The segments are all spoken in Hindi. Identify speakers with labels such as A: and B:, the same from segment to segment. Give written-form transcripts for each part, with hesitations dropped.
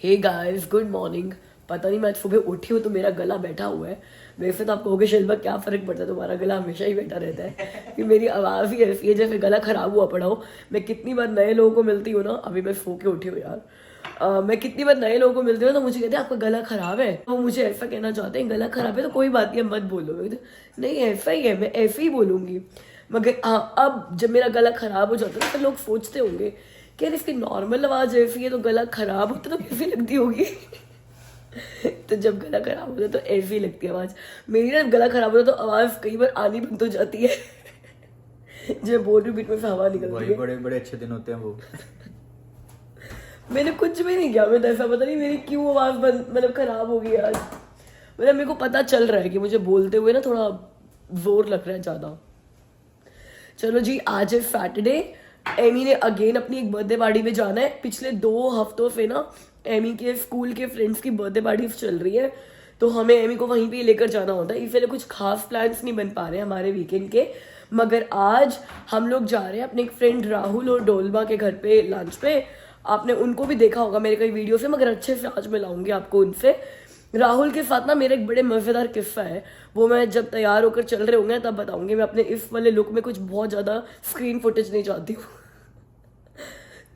A: Hey guys, good morning. पता नहीं मैं आज सुबह उठी हूँ तो मेरा गला बैठा हुआ है। वैसे तो आप कहोगे शिल्पा क्या फ़र्क पड़ता है, तुम्हारा गला हमेशा ही बैठा रहता है कि मेरी आवाज़ ही ऐसी है जैसे गला ख़राब हुआ पड़ा हो। मैं कितनी बार नए लोगों को मिलती हूँ ना, अभी मैं सो के उठी हूँ यार। मैं कितनी बार नए लोगों को मिलती हूँ तो मुझे कहते हैं आपका गला ख़राब है। वो मुझे ऐसा कहना चाहते हैं गला ख़राब है तो कोई बात नहीं, मत बोलो। मैं कहती, नहीं ऐसा ही है, मैं ऐसे ही बोलूँगी। मगर हाँ, अब जब मेरा गला ख़राब हो जाता है तो लोग सोचते होंगे कि यार इसकी नॉर्मल आवाज़ ऐसी है तो गला ख़राब होता तो कैसी लगती होगी। तो जब गला खराब होता है तो ऐसी ही लगती है आवाज़ मेरी ना। गला खराब होता है तो आवाज़ कई बार आनी बंद हो जाती है। जब बोल रही बीच में से हवा निकलती है।
B: बड़े बड़े अच्छे दिन होते हैं वो।
A: मैंने कुछ भी नहीं किया, मैं तो ऐसा पता नहीं मेरी क्यों आवाज़ बंद मतलब खराब हो गई आज। मतलब मेरे को पता चल रहा है कि मुझे बोलते हुए ना थोड़ा जोर लग रहा है ज़्यादा। चलो जी, आज है सैटरडे। एमी ने अगेन अपनी एक बर्थडे पार्टी में जाना है। पिछले 2 हफ्तों से ना एमी के स्कूल के फ्रेंड्स की बर्थडे पार्टी चल रही है, तो हमें एमी को वहीं पे लेकर जाना होता है। इसलिए कुछ खास प्लान्स नहीं बन पा रहे हमारे वीकेंड के। मगर आज हम लोग जा रहे हैं अपने एक फ्रेंड राहुल और डोलमा के घर पे लंच पे। आपने उनको भी देखा होगा मेरे कई वीडियो से, मगर अच्छे से आज मिलाऊंगी आपको उनसे। राहुल के साथ ना मेरा एक बड़े मज़ेदार किस्सा है, वो मैं जब तैयार होकर चल रहे होंगे तब बताऊंगी। मैं अपने इस वाले लुक में कुछ बहुत ज़्यादा स्क्रीन फुटेज नहीं चाहती हूँ।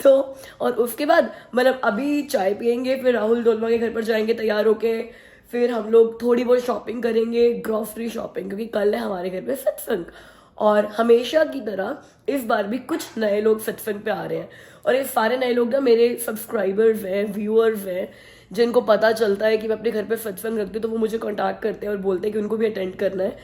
A: तो और उसके बाद मतलब अभी चाय पियेंगे, फिर राहुल डोलमा के घर पर जाएंगे तैयार होके। फिर हम लोग थोड़ी बहुत शॉपिंग करेंगे, ग्रॉसरी शॉपिंग, क्योंकि कल है हमारे घर पे सत्संग। और हमेशा की तरह इस बार भी कुछ नए लोग सत्संग पे आ रहे हैं। और ये सारे नए लोग ना मेरे सब्सक्राइबर्स हैं, व्यूअर्स हैं, जिनको पता चलता है कि मैं अपने घर पे सत्संग रखती हूँ तो वो मुझे कांटेक्ट करते हैं और बोलते हैं कि उनको भी अटेंड करना है।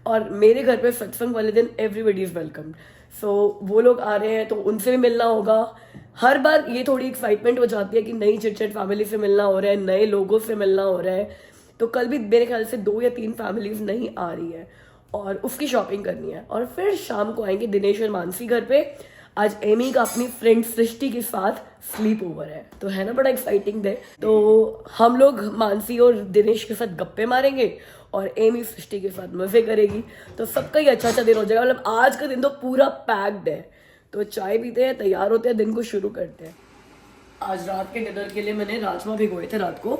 A: और मेरे घर पे सत्संग वाले दिन एवरीबडी इज़ वेलकम। सो वो लोग आ रहे हैं तो उनसे भी मिलना होगा। हर बार ये थोड़ी एक्साइटमेंट हो जाती है कि नई चिटचट फैमिली से मिलना हो रहा है, नए लोगों से मिलना हो रहा है। तो कल भी मेरे ख्याल से 2 या 3 फैमिलीज नहीं आ रही है और उसकी शॉपिंग करनी है। और फिर शाम को आएंगे दिनेश और मानसी घर पे। आज एमी का अपनी फ्रेंड सृष्टि के साथ स्लीप ओवर है, तो है ना बड़ा एक्साइटिंग डे। तो हम लोग मानसी और दिनेश के साथ गप्पे मारेंगे और एमी सृष्टि के साथ मजे करेगी। तो सबका ही अच्छा दिन हो जाएगा। मतलब आज का दिन तो पूरा पैक्ड है। तो चाय पीते हैं, तैयार होते हैं, दिन को शुरू करते हैं। आज रात के डिनर के लिए मैंने राजमा भिगोए थे रात को,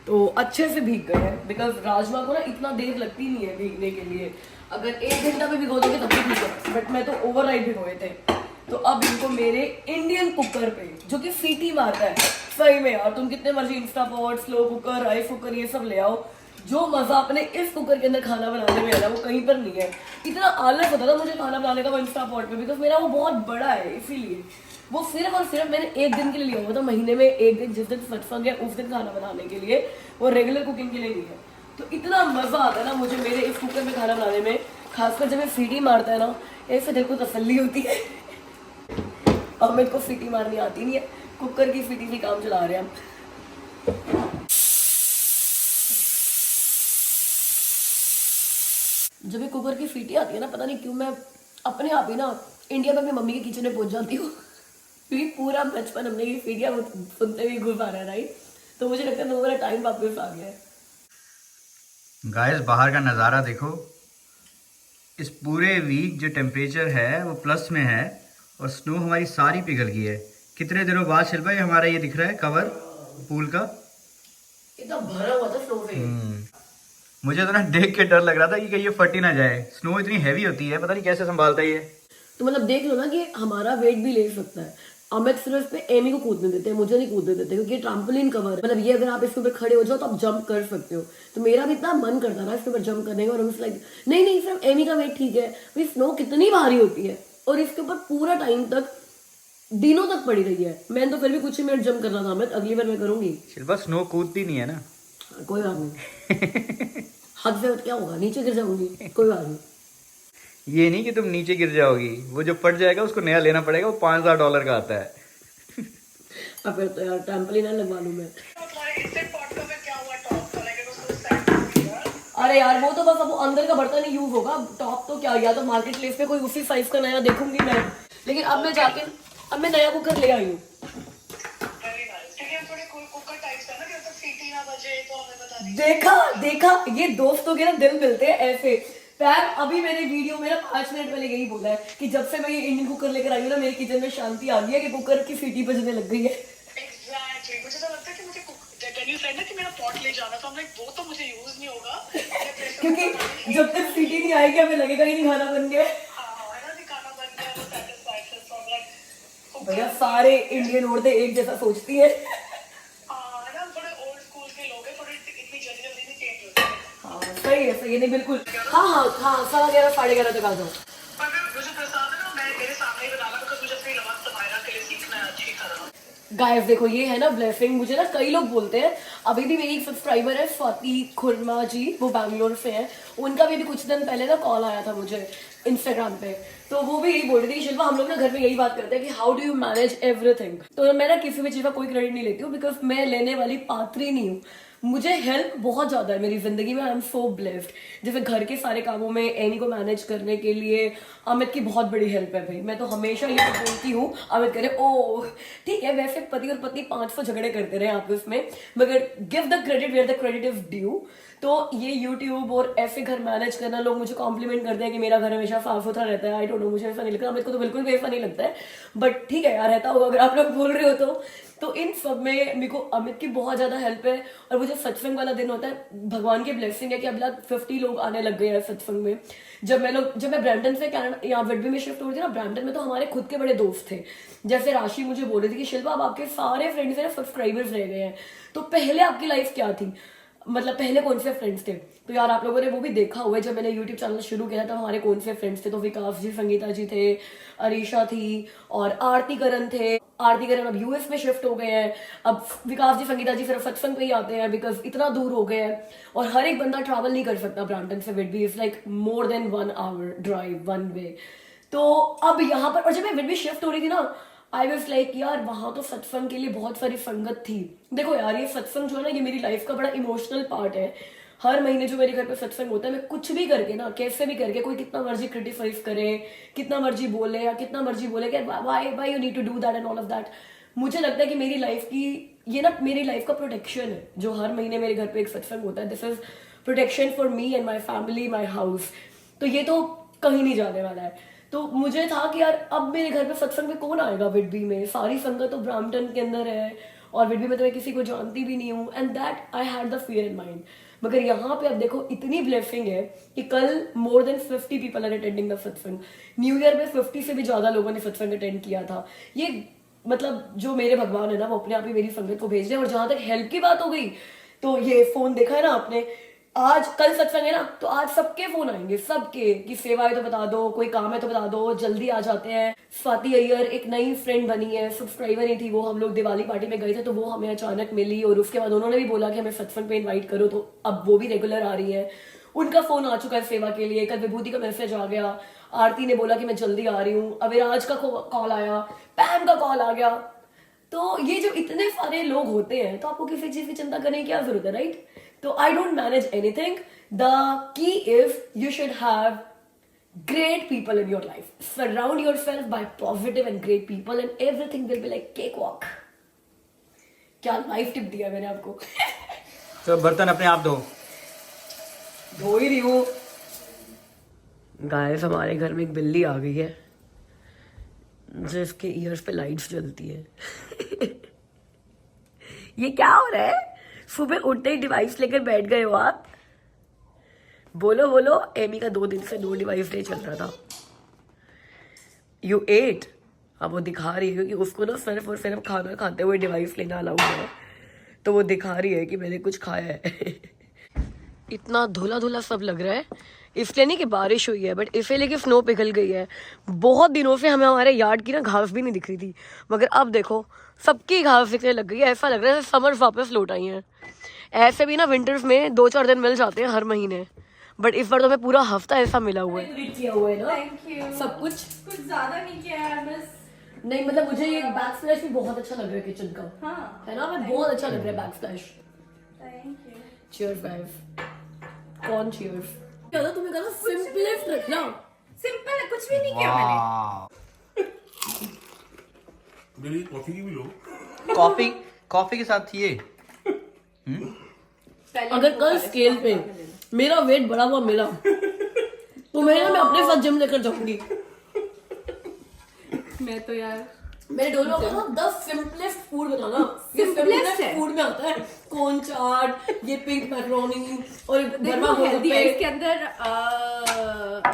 A: तो अच्छे से भीग गए हैं। बिकॉज राजमा को ना इतना देर लगती नहीं है भीगने के लिए। अगर 1 घंटा भी भिगो दोगे तब भी ठीक है, बट मैं तो ओवरनाइट भिगोए थे। तो अब इनको मेरे इंडियन कुकर पे, जो कि सीटी मारता है सही में यार, तुम कितने मर्जी इंस्टापॉट, स्लो कुकर, राइस कुकर ये सब ले आओ, जो मजा अपने इस कुकर के अंदर खाना बनाने में है ना वो कहीं पर नहीं है। इतना आलस होता था मुझे खाना बनाने का वो इंस्टापॉट पे, बिकॉज मेरा वो बहुत बड़ा है, इसीलिए वो सिर्फ और सिर्फ मैंने 1 दिन के लिए लिया हुआ था। महीने में 1 दिन, जिस दिन सत्संग है उस दिन खाना बनाने के लिए, वो रेगुलर कुकिंग के लिए नहीं है। तो इतना मजा आता है ना मुझे मेरे इस कुकर में खाना बनाने में, खासकर जब ये सीटी मारता है ना, ऐसे दिल को तसल्ली होती है। अब मेरे को सीटी मारनी आती नहीं है, कुकर की सीटी से काम चला रहे हैं हम। जब ये कुकर की सीटी आती है ना, पता नहीं क्यों मैं अपने आप ही ना इंडिया में अपनी मम्मी के किचन में पहुंच जाती हूँ। क्योंकि पूरा बचपन हमने ये सीटियाँ सुनते हुए गुजारा है, राइट। तो मुझे लगता है वो मेरा टाइम वापस आ गया है।
B: गाइस, बाहर का नज़ारा देखो। इस पूरे वीक जो टेम्परेचर है वो प्लस में है और स्नो हमारी सारी पिघल गई है। कितने दिनों बाद शिल्पा ये हमारा ये दिख रहा है कवर पूल का,
A: इतना भरा हुआ था स्नो से।
B: मुझे तो ना देख के डर लग रहा था कि कहीं ये फट ही ना जाए। स्नो इतनी हैवी होती है, पता नहीं कैसे संभालता है ये।
A: तो मतलब देख लो ना कि हमारा वेट भी ले सकता है। अमित सिर्फ पे एमी को कूदने देते हैं, मुझे नहीं कूदने देते, क्योंकि ट्रैम्पोलिन कवर है। मतलब ये अगर आप इसके ऊपर खड़े हो जाओ तो आप जंप कर सकते हो। तो मेरा भी इतना मन करता था इसके ऊपर जंप करने का, और लाइक नहीं सिर्फ एमी का वेट ठीक है। भाई स्नो कितनी भारी होती है और इसके ऊपर पूरा टाइम तक दिनों तक पड़ी रही है। मैंने तो फिर भी कुछ ही मिनट जंप करना था अमित, अगली बार मैं करूंगी।
B: शिल्पा स्नो कूदती नहीं है ना।
A: कोई बात नहीं। हद से क्या होगा, नीचे गिर जाऊंगी, कोई बात नहीं।
B: ये नहीं कि तुम नीचे गिर जाओगी, वो जो फट जाएगा उसको नया लेना पड़ेगा, वो $5000 का आता है।
A: अब फिर तो यार ट्रैम्पोलिन लगवा लूं मैं। अरे यार वो तो बस अब वो अंदर का बर्तन ही यूज होगा, टॉप तो क्या, या तो मार्केट प्लेस पे कोई उसी साइज का नया देखूंगी मैं। लेकिन अब मैं जाके अब मैं नया कुकर ले आई हूँ। देखा ये दोस्तों के ना दिल मिलते हैं ऐसे। पैर अभी मैंने वीडियो में ना 5 मिनट पहले यही बोला है कि जब से मैं ये इंडियन कुकर लेकर आई हूँ ना, मेरे किचन में शांति आ गई है कि कुकर की सीटी बजने लग गई है।
C: Exactly. मुझे तो लगता है कि मुझे कि मेरा पॉट ले जाना था, लाइक वो तो मुझे यूज नहीं होगा
A: क्योंकि जब तक सीटी नहीं आएगी हमें लगेगा ही नहीं खाना बन गया।
C: है ना, दिखाना बन गया वो सेटिस्फैक्शन फ्रॉम लाइक
A: भैया सारे इंडियन औरतें एक जैसा सोचती है।
C: है ना, थोड़े ओल्ड स्कूल के लोग हैं, थोड़ी इतनी जल्दी जल्दी नहीं चेंज होते।
A: हाँ सही है नहीं बिल्कुल। हाँ 11:30 11:30 तक आ जाओ।
C: पर मुझे प्रसाद है ना, मैं मेरे सामने ही बनाना, बिकॉज मुझे अपनी नमक समायरा के लिए सीखना है अच्छी तरह।
A: गाइस देखो ये है ना ब्लेसिंग, मुझे ना कई लोग बोलते हैं, अभी भी मेरी एक सब्सक्राइबर है स्वाति खुरमा जी, वो बैंगलोर से है, उनका भी कुछ दिन पहले ना कॉल आया था मुझे इंस्टाग्राम पे, तो वो भी यही बोल रही थी कि शिल्पा हम लोग ना घर में यही बात करते हैं कि how do you manage everything. तो मैं ना किसी भी चीज का कोई क्रेडिट नहीं लेती हूँ, बिकॉज मैं लेने वाली पात्री नहीं हूँ। मुझे हेल्प बहुत ज्यादा है मेरी जिंदगी में, आई एम सो ब्लेस्ड। जैसे घर के सारे कामों में एनी को मैनेज करने के लिए अमित की बहुत बड़ी हेल्प है भाई। मैं तो हमेशा ये बोलती हूँ, अमित करे ओ ठीक है, वैसे पति और पत्नी 500 झगड़े करते रहे आपस में, मगर give the credit where the credit is due. तो ये यूट्यूब और ऐसे घर मैनेज करना, लोग मुझे कॉम्प्लीमेंट करते हैं कि मेरा घर हमेशा साफ सुथरा रहता है। आई डोंट नो, मुझे ऐसा नहीं लगता, अमित को तो बिल्कुल भी ऐसा नहीं लगता है, बट ठीक है यार रहता होगा अगर आप लोग बोल रहे हो तो इन सब में मेरे को अमित की बहुत ज्यादा हेल्प है। और वो जो सत्संग वाला दिन होता है, भगवान की ब्लेसिंग है कि अब लाख 50 लोग आने लग गए हैं सत्संग में। जब मैं ब्रैम्पटन से कनाडा यहाँ विडबी में शिफ्ट हो रही थी ना, ब्रैम्पटन में तो हमारे खुद के बड़े दोस्त थे। जैसे राशि मुझे बोल रही थी कि शिल्पा अब आपके सारे फ्रेंड्स हैं सब्सक्राइबर्स रह गए हैं, तो पहले आपकी लाइफ क्या थी, मतलब पहले कौन से फ्रेंड्स थे। तो यार आप लोगों ने वो भी देखा हुआ है, जब मैंने यूट्यूब चैनल शुरू किया था हमारे कौन से फ्रेंड्स थे, तो विकास जी, संगीता जी थे, अरीशा थी और आरती करण थे। आरती करण अब यूएस में शिफ्ट हो गए हैं, अब विकास जी संगीता जी सिर्फ सत्संग पे ही आते हैं बिकॉज इतना दूर हो गए हैं और हर एक बंदा ट्रैवल नहीं कर सकता ब्रैम्पटन से Whitby, is like more than 1 hour drive one way. तो अब यहाँ पर, और जब मैं विडबी शिफ्ट हो रही थी ना, आई वॉज लाइक यार वहां तो सत्संग के लिए बहुत सारी संगत थी। देखो यार ये सत्संग जो है ना, ये मेरी लाइफ का बड़ा इमोशनल पार्ट है। हर महीने जो मेरे घर पे सत्संग होता है, मैं कुछ भी करके ना, कैसे भी करके, कोई कितना मर्जी क्रिटिसाइज करे, कितना मर्जी बोले या कितना मर्जी बोले कि why you need to do that and all of that, मुझे लगता है कि मेरी लाइफ की ये ना मेरी लाइफ का प्रोटेक्शन है। जो हर महीने मेरे घर पे एक सत्संग होता है, this is protection for me and my family, my house. तो ये तो कहीं नहीं जाने वाला है। तो मुझे था कि यार अब मेरे घर पे सत्संग में कौन आएगा विडबी में, सारी संगत तो ब्रैम्पटन के अंदर है और विडबी में तो मैं किसी को जानती भी नहीं हूँ, and that I had the fear in mind. मगर यहाँ पे अब देखो इतनी ब्लेसिंग है कि कल more than 50 people are attending the satsang. New year में 50 से भी ज्यादा लोगों ने सत्संग अटेंड किया था। ये मतलब जो मेरे भगवान है ना, वो अपने आप ही मेरी संगत को भेज रहे हैं। और जहां तक हेल्प की बात हो गई, तो ये फोन देखा है ना आपने, आज कल सत्संग है ना, तो आज सबके फोन आएंगे, सबके कि सेवा है तो बता दो, कोई काम है तो बता दो, जल्दी आ जाते हैं। स्वाति अय्यर एक नई फ्रेंड बनी है, सब्सक्राइबर ही थी वो, हम लोग दिवाली पार्टी में गए थे तो वो हमें अचानक मिली और उसके बाद उन्होंने भी बोला कि हमें सत्संग पे इन्वाइट करो, तो अब वो भी रेगुलर आ रही है। उनका फोन आ चुका है सेवा के लिए, कल विभूति का मैसेज आ गया, आरती ने बोला कि मैं जल्दी आ रही हूँ, अविराज का कॉल आया, पैम का कॉल आ गया। तो ये जो इतने सारे लोग होते हैं, तो आपको किसी चीज की चिंता करने की क्या जरूरत है, राइट? तो I don't manage anything. The key is you should have great people in your life. Surround yourself by positive and great people and everything will be like cakewalk. क्या लाइफ टिप दिया मैंने आपको।
B: तो बर्तन अपने आप धो।
A: धो ही रही हूँ। गाइस हमारे घर में एक बिल्ली आ गई है जिसके ईयर्स पे लाइट्स जलती है। ये क्या हो रहा है? सुबह उठते ही डिवाइस लेकर बैठ गए हो आप। बोलो बोलो, एमी का 2 दिन से नो डिवाइस डे चल रहा था। You ate. अब वो दिखा रही है कि उसको ना सिर्फ और सिर्फ खाना खाते हुए डिवाइस लेना अलाउड है, तो वो दिखा रही है कि मैंने कुछ खाया है। इतना धुला धुला सब लग रहा है, इसलिए नहीं कि बारिश हुई है, बट इसे लेके स्नो पिघल गई है। बहुत दिनों से हमें हमारे यार्ड की ना घास भी नहीं दिख रही थी, मगर अब देखो सबकी घास दिखने लग गई है। ऐसा लग रहा है समर वापस लौट आई है। ऐसे भी ना विंटर्स में 2-4 दिन मिल जाते हैं हर महीने, बट इस बार तो हमें पूरा हफ्ता ऐसा मिला हुआ है। किया हुआ है ना,
D: थैंक यू।
A: सब कुछ
D: ज्यादा नहीं किया है बस।
A: नहीं मतलब मुझे ये बैक स्प्लैश भी बहुत अच्छा लग रहा है किचन का।
D: हाँ
A: है ना, मैं बहुत अच्छा लग रहा है back splash.
D: Thank you.
A: Cheers guys. कौन चीयर्स? क्या तुम्हें कहना सिंपलेस्ट रखना।
D: सिंपल है, कुछ भी नहीं किया मैंने।
E: मेरी कॉफी की भी लो।
B: कॉफी के साथ ये
A: अगर कल स्केल पे मेरा वेट बढ़ा हुआ मिला तो मैं अपने साथ जिम लेकर जाऊंगी।
D: मैं तो यार
A: मैंने डोलमा को ना द सिंपलेस्ट फूड बताना, ये
D: Simplest
A: सिंपलेस्ट
D: है।
A: फूड में आता है कॉर्न चाट, ये पिंक मैक्रोनी और
D: देखो हेल्दी है, इसके अंदर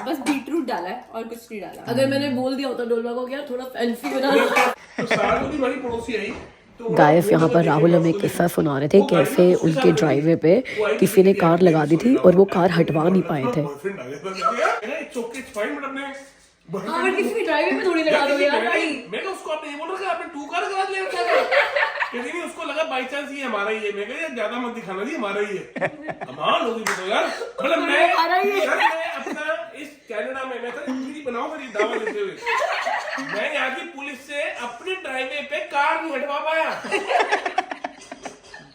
D: बस बीटरूट डाला है और कुछ नहीं डाला।
A: अगर मैंने बोल दिया होता डोलमा को क्या थोड़ा फैंसी बनाना।
E: तो साल में बड़ी पड़ोसी आई तो
A: गाइस यहाँ पर राहुल हमें किस्सा सुना रहे थे कैसे उनके ड्राइवे पे किसी ने कार लगा दी थी और वो कार हटवा नहीं पाए थे।
E: बॉयफ्रेंड आ गया था मैंने चौके फाइन बट अपने
A: हाँ बट किसी भी ड्राइवे पे थोड़ी लगा दो यार भाई।
E: मैं तो उसको आपने ये बोल रखा आपने 2 कार करा लिया क्या कहती नहीं उसको लगा बाई चांस ये हमारा ही है। मैं कहा यार ज्यादा मत दिखाना जी हमारा ही है। हमारा लोग भी तो यार मतलब मैं अपना इस कनाडा में मैं तो हिंदी बनाऊं मेरी दावा देते हुए मैं यहाँ की पुलिस से अपने ड्राइवे पे कार नहीं हटवा पाया।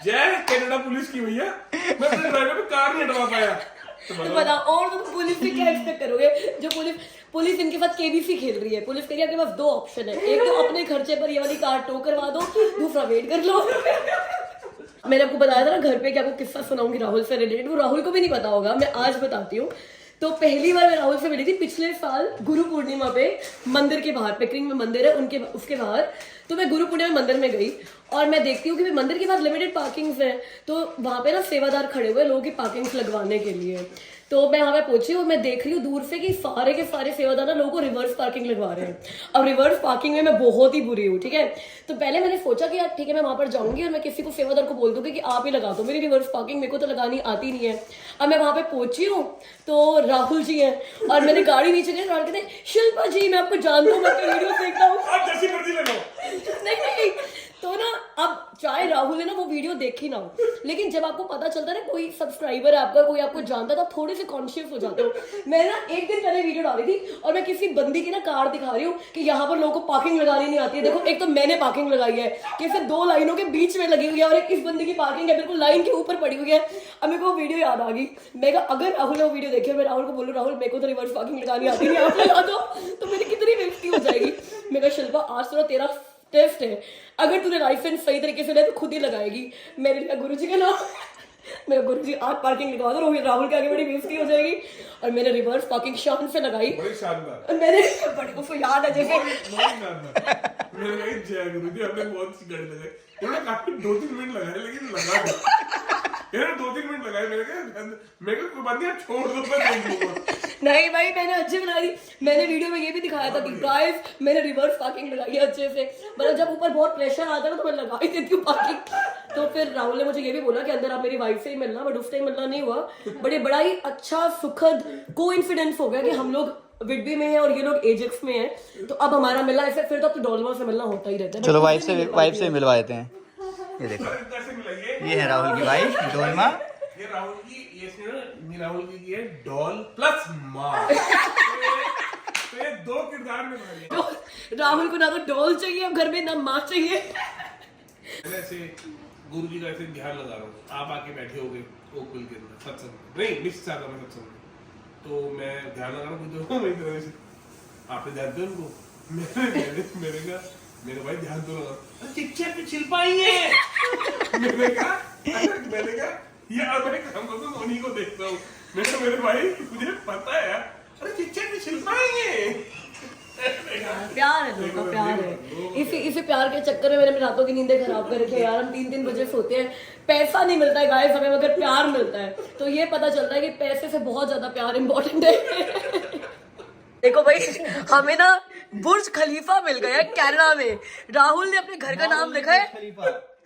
E: जय कनाडा पुलिस की भैया मैं अपने ड्राइवे पे कार नहीं हटवा पाया। तो
A: तो बताओ और तुम पुलिस से क्या एक्सपेक्ट करोगे? जो पुलिस इनके साथ केबीसी खेल रही है। पुलिस कह रही है आपके पास 2 ऑप्शन है, एक तो अपने खर्चे पर ये वाली कार टो करवा दो, दूसरा वेट कर लो। मैंने आपको बताया था ना घर पे कि आपको किस्सा सुनाऊंगी राहुल से रिलेटेड, वो राहुल को भी नहीं पता होगा, मैं आज बताती हूँ। तो पहली बार मैं राहुल से मिली थी पिछले साल गुरु पूर्णिमा पे मंदिर के बाहर, पिकरिंग में मंदिर है उनके उसके बाहर। तो मैं गुरु पूर्णिमा मंदिर में गई और मैं देखती हूँ कि मंदिर के पास लिमिटेड पार्किंग्स है, तो वहां पे ना सेवादार खड़े हुए लोगों की पार्किंग्स लगवाने के लिए। तो मैं वहां पे पहुंची और मैं देख रही हूँ दूर से कि सारे के सारे सेवादार ना लोगों को रिवर्स पार्किंग लगवा रहे हैं। अब रिवर्स पार्किंग में मैं बहुत ही बुरी हूँ, ठीक है। तो पहले मैंने सोचा कि यार ठीक है मैं वहां पर जाऊंगी और मैं किसी को सेवादार को बोल दूंगी कि आप ही लगा दो मेरी रिवर्स पार्किंग, मेरे को तो लगानी आती नहीं है। अब मैं वहां पे पहुंची हूँ तो राहुल जी है और मैंने गाड़ी नीचे गई, राहुल कहते शिल्पा जी मैं आपको जानता हूँ, मैं आपकी वीडियो देखता हूँ।
E: आप जैसी मर्जी ले लो।
A: नहीं तो ना अब चाहे राहुल ने ना वो वीडियो देखी ना हो, लेकिन जब आपको पता चलता है ना कोई सब्सक्राइबर है आपका, कोई आपको जानता है तो आप थोड़े से कॉन्शियस हो जाते हो। मैं ना एक दिन पहले वीडियो डाली थी और मैं किसी बंदी की ना कार दिखा रही हूँ कि यहाँ पर लोगों को पार्किंग लगानी नहीं आती है। देखो एक तो मैंने पार्किंग लगाई है कि सिर्फ 2 लाइनों के बीच में लगी हुई है और एक इस बंदी की पार्किंग है बिल्कुल लाइन के ऊपर पड़ी हुई है। अब मेरे को वो वीडियो याद आ गई, मैं कहा अगर राहुल ने वो वीडियो देखी और मैं राहुल को बोलूँ राहुल मेरे को तो रिवर्स पार्किंग लगानी आती नहीं, आप लगा दो, तो मेरी कितनी बेइज्जती हो जाएगी। मैं कहा शिल्पा आज तो तेरा टेस्ट है, अगर तूने लाइसेंस सही तरीके से ले तो खुद ही लगाएगी। मेरे लिए गुरु जी का नाम मेरे गुरु जी आज पार्किंग लगवा दो, राहुल के आगे बड़ी बेइज्जती हो जाएगी। और मैंने रिवर्स पार्किंग शान से लगाई,
E: बड़ी शानदार
A: मैंने बड़े उसको याद है जैसे
E: मैंने कहा जय गुरु जी आपने बहुत सी गाड़ी लगाई। उन्होंने काफी 2-3 मिनट लगाए लेकिन लगा दो यार 2-3 मिनट लगाए। मेरे को कोई बात नहीं आप छोड़ दो मैं देख लूंगा।
A: नहीं भाई मैंने अच्छे बनाई। मैंने वीडियो में ये भी दिखाया था कि गाइस मैंने रिवर्स पार्किंग लगाई है अच्छे से, मतलब जब ऊपर बहुत प्रेशर आता है ना तो मैं लगा ही देती हूँ पार्किंग। तो फिर राहुल ने मुझे ये भी बोला कि अंदर आप मेरी वाइफ से ही मिलना, बट उस टाइम मिलना नहीं हुआ। बट ये बड़ा ही अच्छा सुखद कोइंसिडेंस हो गया कि हम लोग विडबी में है और ये लोग एजेक्स में है, तो अब हमारा मिलना है। फिर तो अब तो डोलमा से मिलना होता ही रहता है।
B: चलो वाइफ से मिलवा देते हैं। ये देखो
E: कैसे मिलाइए
B: ये है राहुल की वाइफ डोलमा।
E: ये राहुल की ये राहुल की है डॉल प्लस माँ। तो ये 2 किरदार में भाई
A: तो राहुल को ना तो डॉल चाहिए अब घर में, ना माँ चाहिए।
E: ऐसे गुरु जी का ऐसे ध्यान लगा रहा हूँ, आप आके बैठे हो गए ओकल के अंदर सत्संग नहीं मिस चाहता मैं सत्संग में, तो मैं ध्यान लगा रहा हूँ तो मेरी तरह से आपने ध्यान दिया उनको। मेरे भाई ध्यान तो लगा चिच्चा की छिलपा ही है। मैंने कहा ये अब मैं काम करता हूँ उन्हीं को देखता हूँ। मैं तो मेरे भाई मुझे पता है यार अरे चिच्चा की छिलपा ही है।
A: प्यार है लोगों का, प्यार है। इसी प्यार के चक्कर में मैंने अपनी रातों की नींदें खराब कर रखी है यार। हम 3-3 बजे सोते हैं, पैसा नहीं मिलता है गाइस हमें, मगर प्यार मिलता है। तो ये पता चलता है कि पैसे से बहुत ज्यादा प्यार इंपॉर्टेंट है। देखो भाई हमें ना बुर्ज खलीफा मिल गया है कनाडा में। राहुल ने अपने घर का नाम लिखा है,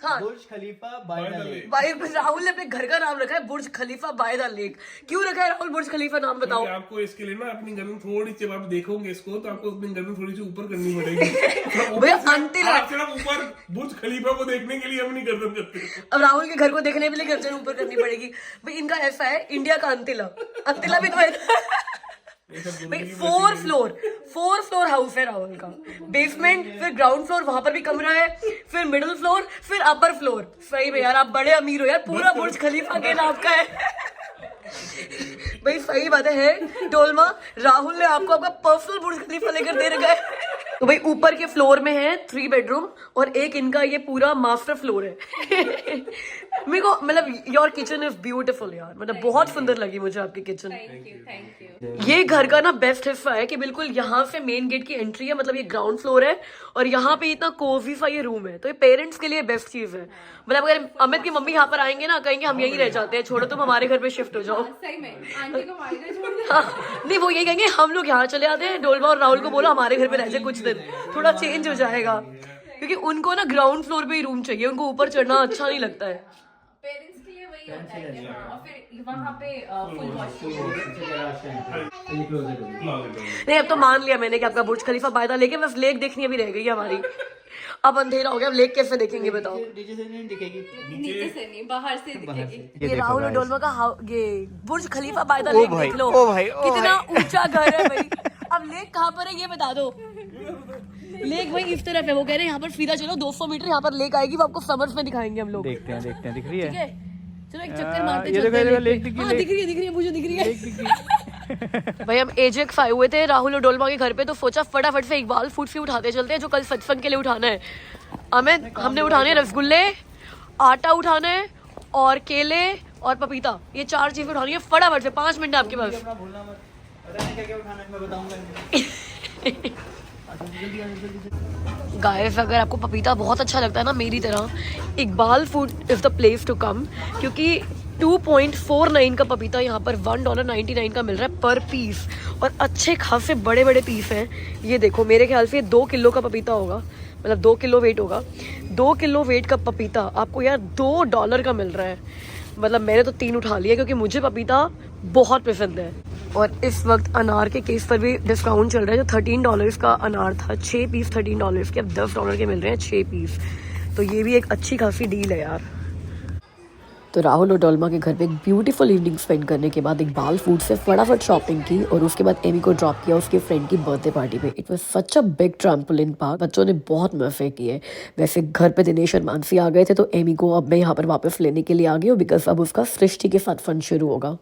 A: हाँ
B: बुर्ज खलीफा बाय द लेक।
A: भाई राहुल ने अपने घर का नाम रखा है बुर्ज खलीफा बाय द लेक। क्यों रखा है राहुल बुर्ज खलीफा नाम बताओ?
E: आपको इसके लिए ना अपनी गर्दन थोड़ी सी, जब आप देखोगे इसको तो आपको अपनी गर्दन थोड़ी सी ऊपर करनी पड़ेगी।
A: भैया अंतिल
E: आप सिर्फ ऊपर बुर्ज खलीफा को देखने के लिए अपनी गर्दन करते हो।
A: अब राहुल के घर को देखने के लिए गर्दन ऊपर करनी पड़ेगी भाई। इनका ऐसा है इंडिया का अंतिला भी तो है भाई। 4 फ्लोर हाउस है राहुल का, बेसमेंट, फिर ग्राउंड फ्लोर, वहां पर भी कमरा है, फिर मिडिल फ्लोर, फिर अपर फ्लोर। सही में यार आप बड़े अमीर हो यार, पूरा बुर्ज खलीफा के नाम का है भाई। सही बात है डोलमा, राहुल ने आपको आपका पर्सनल बुर्ज खलीफा लेकर दे रखा है। तो भाई ऊपर के फ्लोर में है 3 बेडरूम और एक इनका ये पूरा मास्टर फ्लोर है। मेरे को मतलब योर किचन इज ब्यूटीफुल यार, मतलब बहुत सुंदर लगी मुझे आपकी किचन।
D: Thank you.
A: ये घर का ना बेस्ट हिस्सा है कि बिल्कुल यहाँ से मेन गेट की एंट्री है, मतलब ये ग्राउंड फ्लोर है और यहाँ पे इतना कोजी सा ये रूम है, तो ये पेरेंट्स के लिए बेस्ट चीज है। मतलब अगर अमित की मम्मी यहाँ पर आएंगे ना, कहेंगे हम यहीं रह जाते हैं, छोड़ो तुम हमारे घर पे शिफ्ट हो जाओ।
D: सही में आंटी को हमारे घर छोड़ दो।
A: हाँ, नहीं वो यही कहेंगे हम लोग यहाँ चले आते हैं, डोलमा और राहुल को बोलो हमारे घर पे रह जाए कुछ दिन, थोड़ा चेंज हो जाएगा, क्योंकि उनको ना ग्राउंड फ्लोर पे ही रूम चाहिए, उनको ऊपर चढ़ना अच्छा नहीं लगता है।
D: पेरेंट्स के लिए वही होता है कि हाँ, और फिर वहाँ पे फुल वॉशरूम।
A: नहीं अब तो मान लिया मैंने कि आपका बुर्ज खलीफा बायदा, लेके बस लेक देखनी अभी रह गई है हमारी। अब अंधेरा हो गया, अब लेक कैसे देखेंगे बताओ?
B: नीचे से नहीं दिखेगी।
D: नीचे से नहीं, बाहर से दिखेगी।
A: ये राहुल और डोलमा का ये बुर्ज खलीफा बायदा
B: ओ
A: लेक
B: भाई,
A: देख लो,
B: ओ भाई, ओ
A: कितना ऊंचा घर है भाई। अब लेक कहाँ पर है ये बता दो। लेक भाई इस तरफ है, वो कह रहे हैं यहाँ पर सीधा चलो 200 मीटर यहाँ पर लेक आएगी, वो आपको समर्स में दिखाएंगे हम लोग।
B: देखते हैं दिख रही
A: ठीक
B: है।
A: है चलो एक चक्कर मारते
B: ये
A: चलते
B: देखो,
A: हैं
B: लेक
A: लेक
B: दिख
A: पे।
B: गई,
A: हाँ
B: लेक।
A: दिख रही है मुझे दिख रही है। भाई हम एजेक्स आए हुए थे राहुल और डोलमा के घर पे, तो सोचा फटाफट से इकबाल फूड से उठाते चलते हैं जो कल सत्संग के लिए उठाना है। अमित हमने उठाने हैं रसगुल्ले, आटा उठाना है और केले और पपीता, ये 4 चीजें उठानी है फटाफट से, 5 मिनट है आपके पास।
B: भूलना मत, पता नहीं क्या उठाना है, मैं बताऊंगा।
A: गाइस अगर आपको पपीता बहुत अच्छा लगता है ना मेरी तरह, Iqbal food is the place to come, क्योंकि 2.49 का पपीता यहाँ पर $1.99 का मिल रहा है पर पीस, और अच्छे खासे बड़े बड़े पीस हैं। ये देखो मेरे ख्याल से 2 किलो का पपीता होगा, मतलब 2 किलो वेट होगा। 2 किलो वेट का पपीता आपको यार $2 का मिल रहा है। मतलब मैंने तो 3 उठा लिया क्योंकि मुझे पपीता बहुत पसंद है। और इस वक्त अनार के केस पर भी डिस्काउंट चल रहा है, जो $13 का अनार था, 6 पीस $13 के, अब $10 के मिल रहे हैं 6 पीस, तो ये भी एक अच्छी खासी डील है यार। तो राहुल और डोलमा के घर पे एक ब्यूटीफुल इवनिंग स्पेंड करने के बाद इकबाल फूड से फटाफट शॉपिंग की और उसके बाद एमी को ड्रॉप किया उसके फ्रेंड की बर्थडे पार्टी पे। It was such a big trampoline park, बच्चों ने बहुत मजे किए। वैसे घर पे दिनेश और मानसी आ गए थे, तो एमी को अब मैं यहाँ पर वापस लेने के लिए आ गई हूँ, बिकॉज अब उसका सृष्टि के साथ फन शुरू होगा।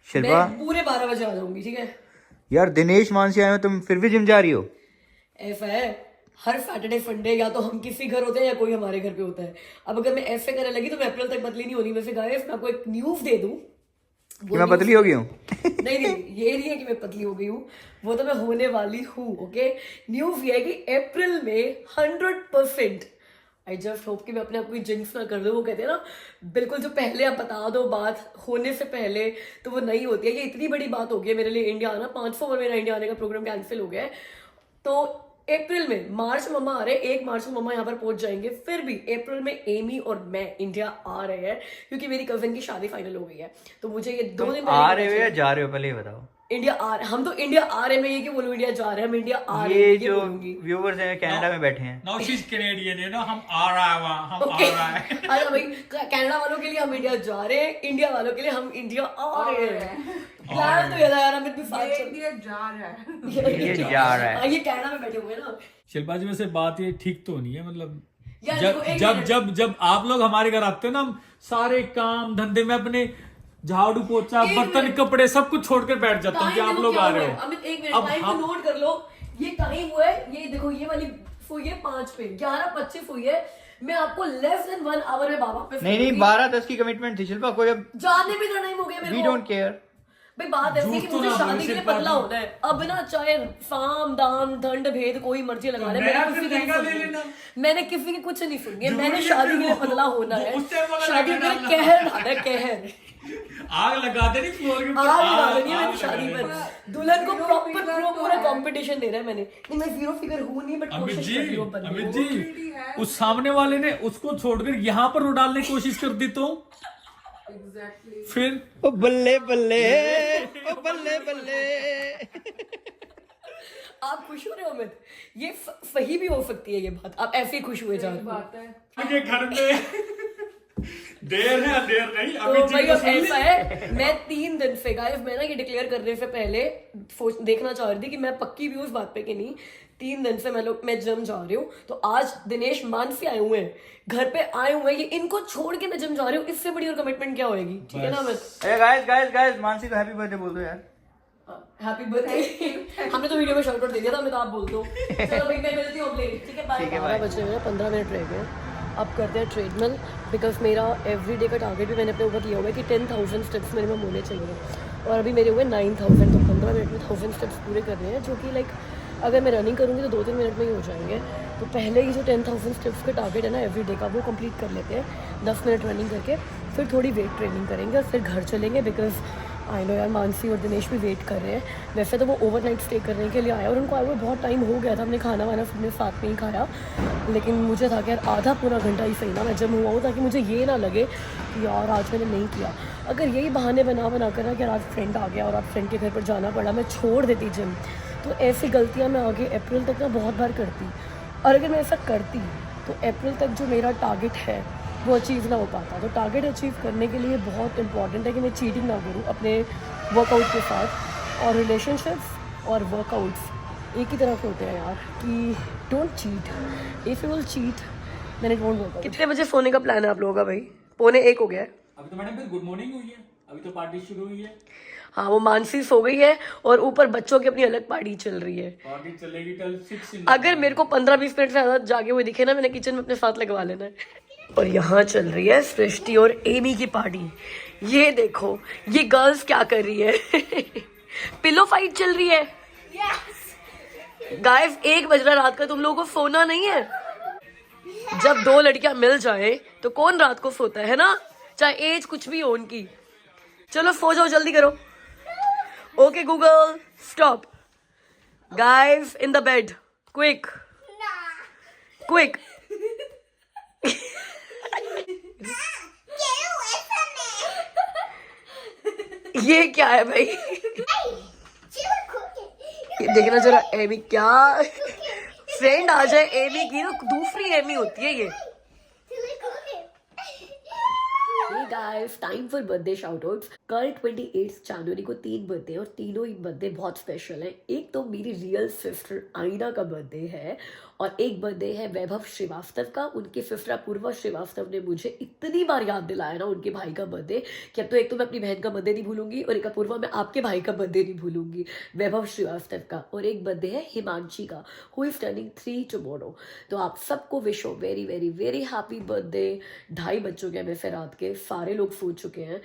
B: शिल्पा
A: पूरे 12 बजे आ जाऊंगी, ठीक है?
B: यार दिनेश मानसी आए हो, तुम फिर भी जिम जा रही हो?
A: ऐसा है हर सैटरडे संडे या तो हम किसी घर होते हैं या कोई हमारे घर पे होता है। अब अगर मैं ऐसे करने लगी तो मैं अप्रैल तक पतली नहीं होनी। वैसे गाइस मैं आपको एक न्यूज़ दे दूं,
B: कि मैं पतली हो गई हूँ?
A: नहीं ये नहीं है कि मैं पतली हो गई हूँ, वो तो मैं होने वाली हूँ। ओके न्यूज़ ये है कि अप्रैल में 100% आई जस्ट होप कि मैं अपने आप को जिंक्स ना कर दूँ। वो कहते हैं ना बिल्कुल जो पहले आप बता दो बात होने से पहले, तो वो नहीं होती है। ये इतनी बड़ी बात हो गई है मेरे लिए इंडिया आना, 500 और मेरा इंडिया आने का प्रोग्राम कैंसिल हो गया है। तो अप्रैल में, मार्च में मम्मा आ रहे हैं, 1 मार्च में मम्मा यहाँ पर पहुंच जाएंगे। फिर भी अप्रैल में एमी और मैं इंडिया आ रहे हैं क्योंकि मेरी कजिन की शादी फाइनल हो गई है, तो मुझे ये 2 दिन
B: आ रहे हो या जा रहे हो पहले ये बताओ?
A: इंडिया आ रहे, हम तो इंडिया आ रहे हैं, मैं ये क्यों बोलूं इंडिया जा रहे हैं, हम इंडिया आ रहे
B: ये
A: हैं
B: जो व्यूवर्स हैं कनाडा में बैठे हैं,
F: Now she's Canadian, you know, हम आ रहा है वहाँ, हम आ रहा है।
A: अरे भाई कनाडा वालों के लिए हम इंडिया जा रहे हैं, इंडिया वालों के लिए हम इंडिया आ रहे हैं। प्लान तो यार अमित भी साथ चल,
D: ये जा रहा है।
B: ये जा रहा है।
A: ये कनाडा में बैठे हुए हैं ना
F: शिल्पा जी वैसे बात ये ठीक तो नहीं है, मतलब
A: यार,
F: जब
A: देखो, एक
F: जब
A: मिनट।
F: जब जब आप लोग हमारे घर आते हो ना, हम सारे काम धंधे में अपने झाड़ू पोछा
A: एक
F: बर्तन
A: मिनट।
F: कपड़े सब कुछ छोड़कर बैठ जाता हूँ कि आप लोग आ रहे हो।
A: अमित एक मिनट
F: अब
A: टाइम
F: हम-
A: को नोट कर लो। ये टाइम हुआ है, ये देखो ये वाली हुई है 5 पे, 11:25 हुई है। मैं आपको लेस देन 1 आवर में वापस
B: नहीं 12-10 की कमिटमेंट थी शिल्पा, कोई अब
A: जाने भी तो टाइम हो गया मेरे
B: वी
A: को।
B: Don't care.
A: भाई बात ऐसी है कि
F: झूठ तो
A: मुझे
F: ना
A: शादी
F: बोलो,
A: के लिए
F: शिल्पा
A: पतला
F: जी।
A: होना है। अब ना चाहे साम दाम दंड भेद कोई मर्जी लगा ले,
F: तो
A: मैंने
F: मैं
A: किसी
F: फिर
A: की नहीं
F: लहंगा ले
A: सुनी।
F: लेना।
A: मैंने किसी की कुछ नहीं सुनी है।
F: जरूरी
A: मैंने
F: है
A: शादी
F: फिर
A: के लिए
F: वो-
A: पतला होना
F: वो
A: है,
F: उस टाइम वाला
A: शादी के
F: लहंगा
A: लिए
F: डालना।
A: कहर डालना है, कहर
F: आग लगा देनी फ्लोर के ऊपर,
A: आग लगा
F: आग-
A: देनी है
F: आग
A: मेरी शादी
F: लगा
A: पर।
F: देनी।
A: दुल्हन को प्रॉपर पूरा कंपटीशन दे रहा है मैंने। नहीं मैं 0 फिगर हूँ नहीं, बट
F: अमित
A: कोशिश कर रही
F: जी,
A: हूँ बनने
F: अमित
A: की।
F: जी, उस सामने वाले ने उसको छोड़कर यहाँ पर वो डालने की कोशिश कर दी तो फिर
B: ओ बल्ले बल्ले, ओ बल्ले बल्ले।
A: आप खुश हो रहे हो अमित? ये सही भी हो सकती है ये बात, आप ऐसे ही खुश हुए जा रहे हो।
F: उनके घर में देर है अंधेर नहीं।
A: तो
F: अमित
A: भाई
F: जी को
A: अब
F: सुन ली?
A: ऐसा है, मैं 3 दिन से गाइस मैं ना ये डिक्लेयर करने से पहले देखना चाह रही थी कि मैं पक्की भी उस बात पे कि नहीं। 3 दिन से मैं जिम जा रही हूँ, तो आज दिनेश मानसी आए हुए हैं, घर पे आए हुए हैं, ये इनको छोड़ के मैं जिम जा रही हूँ। इससे बड़ी और कमिटमेंट क्या होगी? ठीक है ना अमित?
B: अरे गाइस मानसी को हैप्पी बर्थडे बोल दो यार।
A: Happy birthday. हमने तो वीडियो में शॉर्ट आउट दे दिया था, मैं तो आप बोल दो। चलो भाई मैं मिलती हूँ अब लेट, ठीक है? बाय। 12 बजे हैं, 15 मिनट रह गए। अब करते हैं ट्रेडमिल, बिकॉज मेरा एवरीडे का टारगेट भी मैंने अपने ऊपर लिया हुआ है कि 10,000 स्टेप्स मेरे में होने चाहिए, और अभी मेरे हुए 9,000, तो 15 मिनट में 1000 स्टेप्स पूरे करने हैं, जो कि लाइक अगर मैं रनिंग करूँगी तो 2-3 मिनट में ही हो जाएंगे। तो पहले ही जो 10,000 स्टेप्स का टारगेट है ना एवरीडे का, वो कंप्लीट कर लेते हैं 10 मिनट रनिंग करके, फिर थोड़ी वेट ट्रेनिंग करेंगे और फिर घर चलेंगे, बिकॉज आई नो यार मानसी और दिनेश भी वेट कर रहे हैं। वैसे तो वो ओवरनाइट स्टे करने के लिए आया और उनको आए हुए बहुत टाइम हो गया था, हमने खाना वाना सबने साथ में ही खाया, लेकिन मुझे था कि यार आधा पूरा घंटा ही सही ना मैं जिम हुआ हूँ, ताकि मुझे ये ना लगे कि यार आज मैंने नहीं किया। अगर यही बहाने बना कर ना कि यार आज फ्रेंड आ गया और आज फ्रेंड के घर पर जाना पड़ा, मैं छोड़ देती जिम, तो ऐसी गलतियाँ मैं आगे अप्रैल तक ना बहुत बार करती, और अगर मैं ऐसा करती तो अप्रैल तक जो मेरा टारगेट है वो अचीव ना हो पाता। तो टारगेट अचीव करने के लिए बहुत इंपॉर्टेंट है कि मैं चीटिंग ना करूँ अपने वर्कआउट के साथ, और रिलेशनशिप्स और वर्कआउट्स एक ही तरह के होते हैं यार, कि don't cheat, if you will cheat then it won't work. कितने बजे सोने का प्लान है आप लोगों का भाई? 12:45 हो गया है।
F: अभी तो मैडम फिर गुड मॉर्निंग हुई है, अभी तो पार्टी शुरू हुई है।
A: हाँ, वो मानसी सो गई है और ऊपर बच्चों की अपनी अलग पार्टी चल रही है।
F: पार्टी चलेगी टिल 6
A: अगर मेरे को 15-20 मिनट से ज़्यादा जागे हुए दिखे ना, मैंने किचन में अपने साथ लगवा लेना है। और यहाँ चल रही है सृष्टि और एमी की पार्टी। ये देखो ये गर्ल्स क्या कर रही है पिलो फाइट चल रही है। गाइस 1 बज रहा रात का, तुम लोगों को सोना नहीं है? जब 2 लड़कियां मिल जाए तो कौन रात को सोता है ना, चाहे एज कुछ भी हो उनकी। चलो सो जाओ, जल्दी करो। Okay Google stop, guys in the bed, quick quick. ये क्या है भाई? ये देखना जरा एमी, क्या फ्रेंड आ जाए एमी की तो दूसरी एमी होती है ये। Hey guys, time for birthday shoutouts। कल 28 जनवरी को 3 बर्थडे, और तीनों ही बर्थडे बहुत स्पेशल है। एक तो मेरी रियल सिस्टर आईना का बर्थडे है, और एक बर्थडे है वैभव श्रीवास्तव का। उनकी सिस्टर अपूर्वा श्रीवास्तव ने मुझे इतनी बार याद दिलाया ना उनके भाई का बर्थडे, कि अब तो एक तो मैं अपनी बहन का बर्थडे नहीं भूलूंगी, और एक अपूर्वा मैं आपके भाई का बर्थडे नहीं भूलूंगी, वैभव श्रीवास्तव का। और एक बर्थडे है हिमांशी का, हु इज टर्निंग 3 टुमारो। तो आप सबको विश हो very very very happy birthday. 2:30 बज चुके हैं वैसे रात के, सारे लोग सो चुके हैं।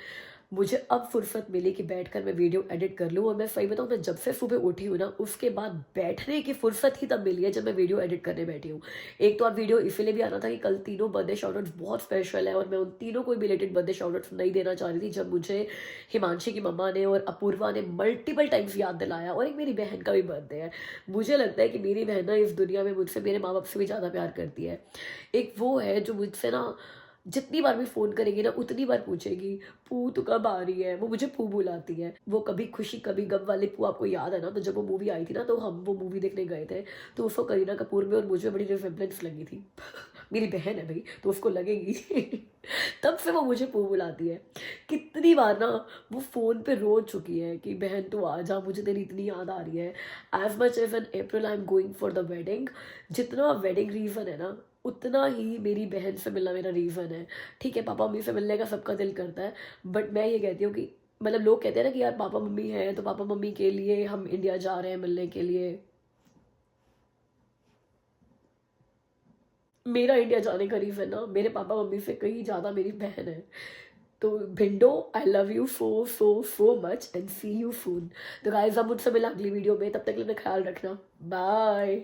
A: मुझे अब फुर्सत मिली कि बैठकर मैं वीडियो एडिट कर लूँ, और मैं सही बताऊँ, मैं जब से सुबह उठी हूँ ना, उसके बाद बैठने की फुर्सत ही तब मिली है जब मैं वीडियो एडिट करने बैठी हूँ। एक तो आप वीडियो इसलिए भी आना था कि कल तीनों बर्थडे शाउटआउट्स बहुत स्पेशल है, और मैं उन तीनों को रिलेटेड बर्थडे शाउटआउट्स नहीं देना चाह रही थी, जब मुझे हिमांशी की मम्मा ने और अपूर्वा ने मल्टीपल टाइम्स याद दिलाया। और एक मेरी बहन का भी बर्थडे है। मुझे लगता है कि मेरी बहन ना इस दुनिया में मुझसे मेरे माँ बाप से भी ज़्यादा प्यार करती है। एक वो है जो मुझसे ना जितनी बार भी फ़ोन करेगी ना उतनी बार पूछेगी पू तू कब आ रही है। वो मुझे पू बुलाती है। वो कभी खुशी कभी गम वाली पू आपको याद है ना? तो जब वो मूवी आई थी ना, तो हम वो मूवी देखने गए थे, तो उसको करीना कपूर में और मुझे बड़ी रिसेम्बलेंस लगी थी मेरी बहन है भाई तो उसको लगेगी तब से वो मुझे पू बुलाती है। कितनी बार ना वो फ़ोन पे रो चुकी है कि बहन तू आ जा, मुझे तेरी इतनी याद आ रही है। As much as an April I am going for the wedding, जितना वेडिंग रीज़न है ना, उतना ही मेरी बहन से मिलना मेरा रीज़न है। ठीक है, पापा मम्मी से मिलने का सबका दिल करता है, बट मैं ये कहती हूँ कि मतलब लोग कहते हैं ना कि यार पापा मम्मी हैं तो पापा मम्मी के लिए हम इंडिया जा रहे हैं मिलने के लिए। मेरा इंडिया जाने का रीज़न ना मेरे पापा मम्मी से कहीं ज़्यादा मेरी बहन है। तो Bhindo, I love you so so so much and see you soon. तो गाइस अब मुझसे मिला अगली वीडियो में, तब तक के लिए अपना ख्याल रखना। बाय।